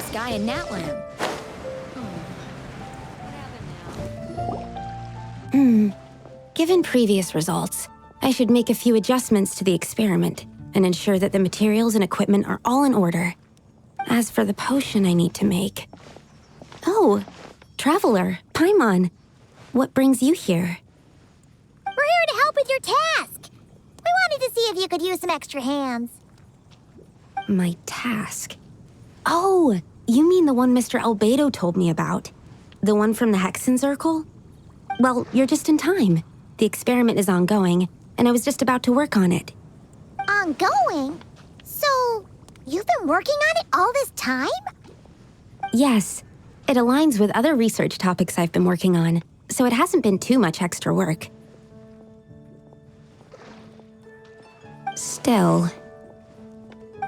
sky in Natland. Given previous results, I should make a few adjustments to the experiment and ensure that the materials and equipment are all in order. As for the potion I need to make... Oh, Traveler, Paimon. What brings you here? We're here to help with your task. We wanted to see if you could use some extra hands. My task? Oh, you mean the one Mr. Albedo told me about? The one from the Hexen Circle? Well, you're just in time. The experiment is ongoing, and I was just about to work on it. Ongoing? So, you've been working on it all this time? Yes. It aligns with other research topics I've been working on, so it hasn't been too much extra work. Still...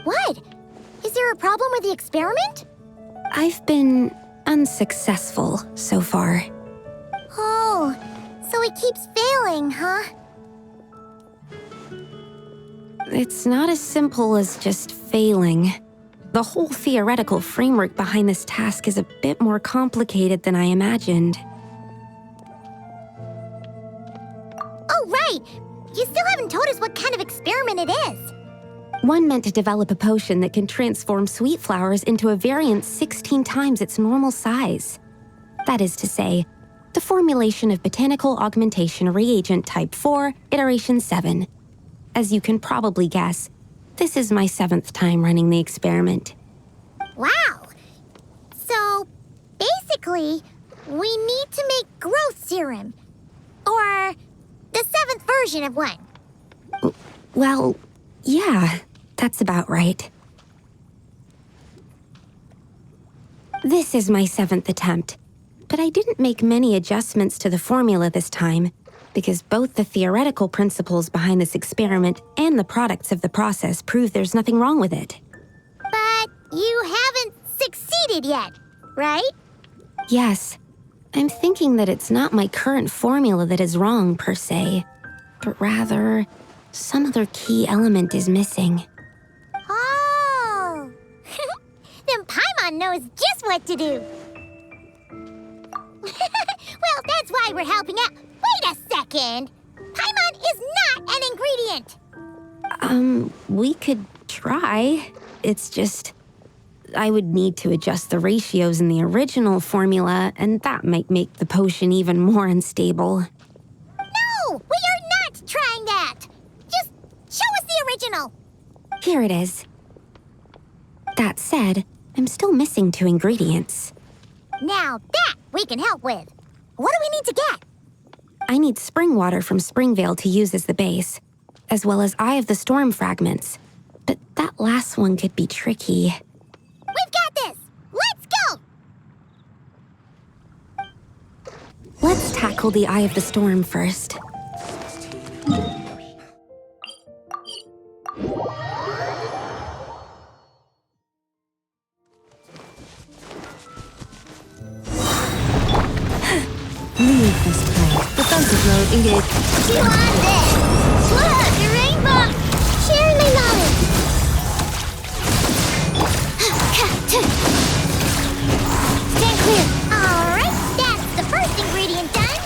What? Is there a problem with the experiment? I've been unsuccessful so far. Oh, so it keeps failing, huh? It's not as simple as just failing. The whole theoretical framework behind this task is a bit more complicated than I imagined. Oh, right! You still haven't told us what kind of experiment it is. One meant to develop a potion that can transform sweet flowers into a variant 16 times its normal size. That is to say, the formulation of botanical augmentation reagent type 4, iteration 7. As you can probably guess, this is my 7th time running the experiment. Wow! So, basically, we need to make growth serum. Or the 7th version of one. Well, yeah, that's about right. This is my 7th attempt, but I didn't make many adjustments to the formula this time, because both the theoretical principles behind this experiment and the products of the process prove there's nothing wrong with it. But you haven't succeeded yet, right? Yes. I'm thinking that it's not my current formula that is wrong, per se, but rather, some other key element is missing. Oh! Then Paimon knows just what to do. Well, that's why we're helping out. Wait a second! Paimon is not an ingredient! We could try. It's just... I would need to adjust the ratios in the original formula, and that might make the potion even more unstable. No! We are not trying that! Just show us the original! Here it is. That said, I'm still missing 2 ingredients. Now that we can help with. What do we need to get? I need spring water from Springvale to use as the base, as well as Eye of the Storm fragments. But that last one could be tricky. We've got this! Let's go! Let's tackle the Eye of the Storm first. Leave this place. Defensive mode engaged. You on this! Look, a rainbow! Sharing my knowledge! Stand clear! Alright, that's the first ingredient done!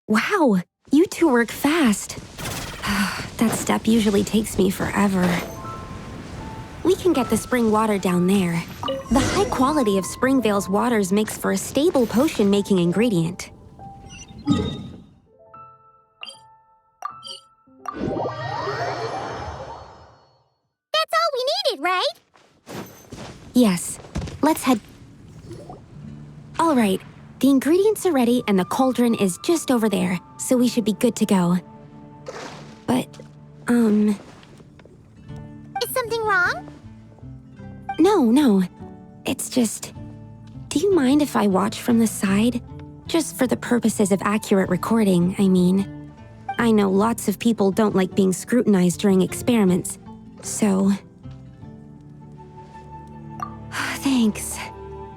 Wow, you two work fast. That step usually takes me forever. We can get the spring water down there. The high quality of Springvale's waters makes for a stable potion-making ingredient. That's all we needed, right? Yes, let's head... All right, the ingredients are ready and the cauldron is just over there, so we should be good to go. But, Is something wrong? No. It's just... Do you mind if I watch from the side? Just for the purposes of accurate recording, I mean. I know lots of people don't like being scrutinized during experiments, so... Thanks.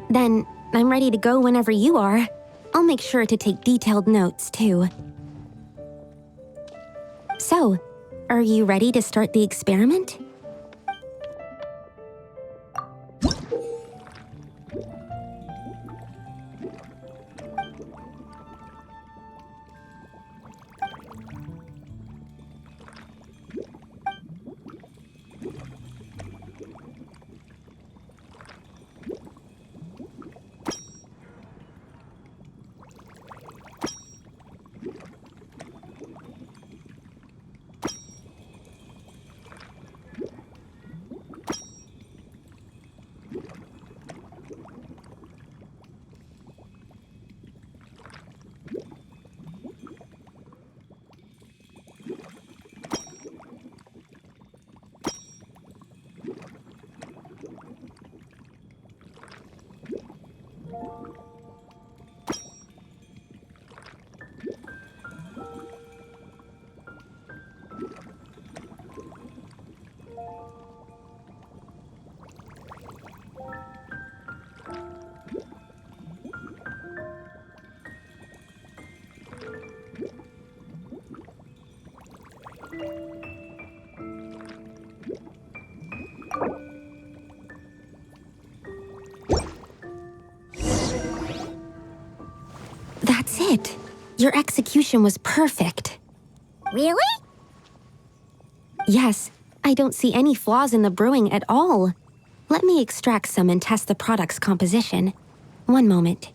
Then, I'm ready to go whenever you are. I'll make sure to take detailed notes, too. So, Are you ready to start the experiment? That's it. Your execution was perfect. Really? Yes, I don't see any flaws in the brewing at all. Let me extract some and test the product's composition. One moment.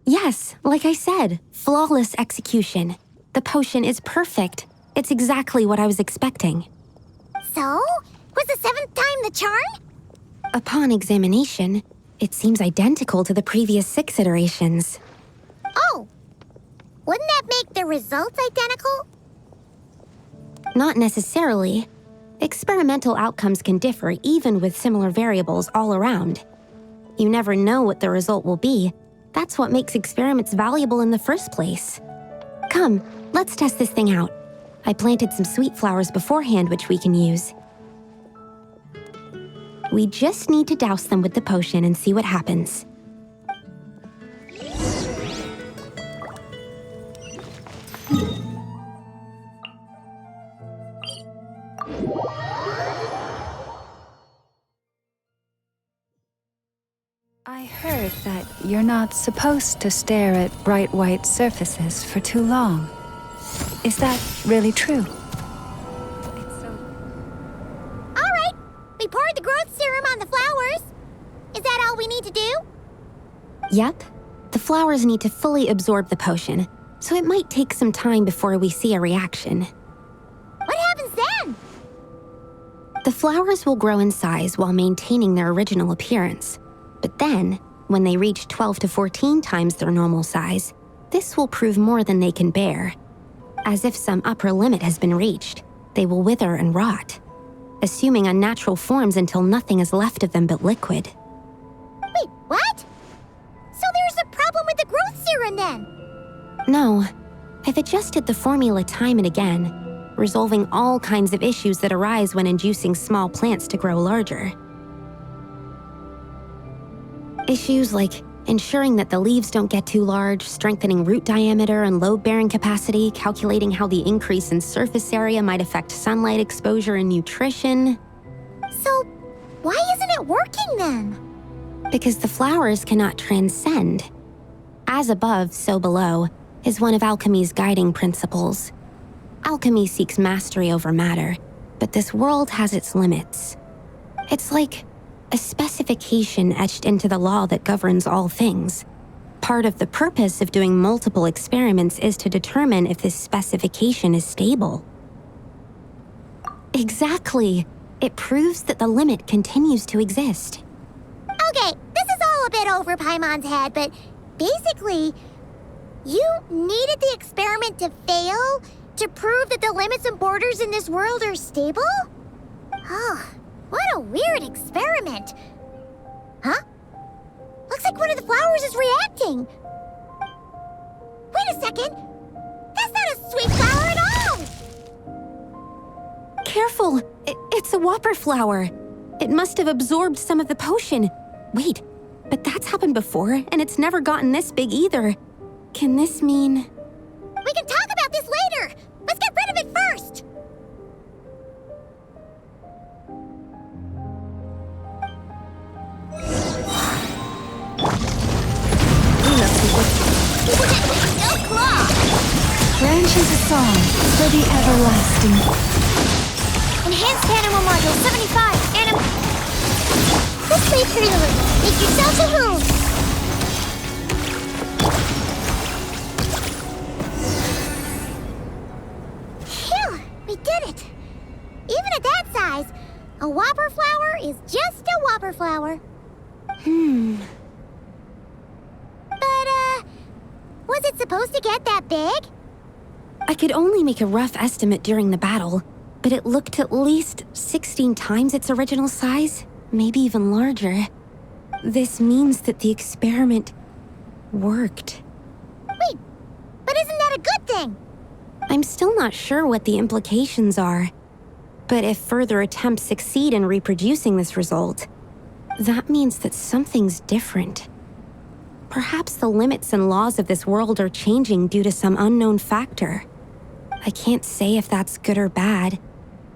Yes, like I said, flawless execution. The potion is perfect. It's exactly what I was expecting. So? Was the 7th time the charm? Upon examination, it seems identical to the previous 6 iterations. Oh! Wouldn't that make the results identical? Not necessarily. Experimental outcomes can differ even with similar variables all around. You never know what the result will be. That's what makes experiments valuable in the first place. Come, let's test this thing out. I planted some sweet flowers beforehand which we can use. We just need to douse them with the potion and see what happens. I heard that you're not supposed to stare at bright white surfaces for too long. Is that really true? All right, we poured the growth serum on the flowers. Is that all we need to do? Yep. The flowers need to fully absorb the potion, so it might take some time before we see a reaction. What happens then? The flowers will grow in size while maintaining their original appearance. But then, when they reach 12 to 14 times their normal size, this will prove more than they can bear. As if some upper limit has been reached, they will wither and rot, assuming unnatural forms until nothing is left of them but liquid. Wait, what? So there's a problem with the growth serum then? No, I've adjusted the formula time and again, resolving all kinds of issues that arise when inducing small plants to grow larger. Issues like ensuring that the leaves don't get too large, strengthening root diameter and load-bearing capacity, calculating how the increase in surface area might affect sunlight exposure and nutrition. So, why isn't it working then? Because the flowers cannot transcend. As above, so below, is one of alchemy's guiding principles. Alchemy seeks mastery over matter, but this world has its limits. It's like a specification etched into the law that governs all things. Part of the purpose of doing multiple experiments is to determine if this specification is stable. Exactly. It proves that the limit continues to exist. Okay, this is all a bit over Paimon's head, but basically, you needed the experiment to fail to prove that the limits and borders in this world are stable? Oh, what a weird experiment. Huh? Looks like one of the flowers is reacting. Wait a second. That's not a sweet flower at all! Careful! It's a whopper flower. It must have absorbed some of the potion. Wait, but that's happened before, and it's never gotten this big either. Can this mean... We can talk about this later! Let's get rid of it first! No claw! Branches a song for the everlasting. Enhanced animal module 75. Let's play prelude. Make yourself a home. Phew, we did it. Even at that size, a whopper flower is just a whopper flower. But, was it supposed to get that big? I could only make a rough estimate during the battle, but it looked at least 16 times its original size, maybe even larger. This means that the experiment worked. Wait, but isn't that a good thing? I'm still not sure what the implications are, but if further attempts succeed in reproducing this result, that means that something's different. Perhaps the limits and laws of this world are changing due to some unknown factor. I can't say if that's good or bad,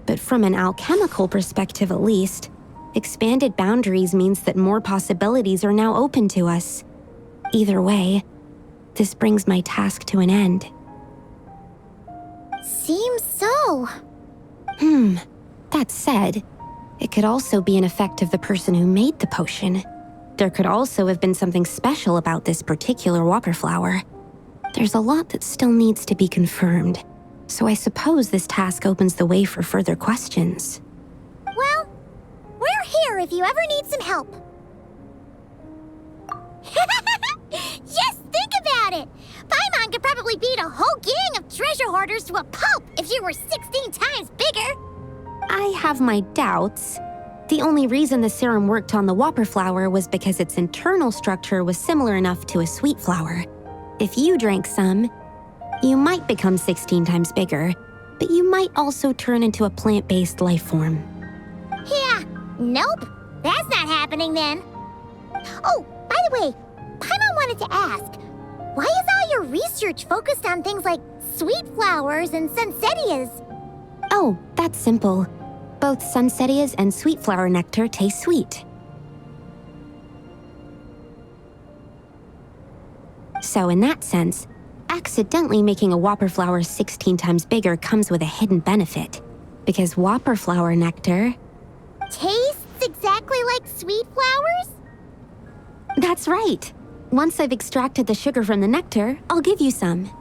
but from an alchemical perspective at least, expanded boundaries means that more possibilities are now open to us. Either way, this brings my task to an end. Seems so. That said, it could also be an effect of the person who made the potion. There could also have been something special about this particular whopper flower. There's a lot that still needs to be confirmed, so I suppose this task opens the way for further questions. Well, we're here if you ever need some help. Just think about it! Paimon could probably beat a whole gang of treasure hoarders to a pulp if you were 16 times bigger! I have my doubts. The only reason the serum worked on the whopper flower was because its internal structure was similar enough to a sweet flower. If you drank some, you might become 16 times bigger, but you might also turn into a plant-based life form. Yeah, nope. That's not happening then. Oh, by the way, Paimon wanted to ask, why is all your research focused on things like sweet flowers and sunsettias? Oh, that's simple. Both sunsettias and sweet flower nectar taste sweet. So in that sense, accidentally making a whopper flower 16 times bigger comes with a hidden benefit. Because whopper flower nectar... Tastes exactly like sweet flowers? That's right. Once I've extracted the sugar from the nectar, I'll give you some.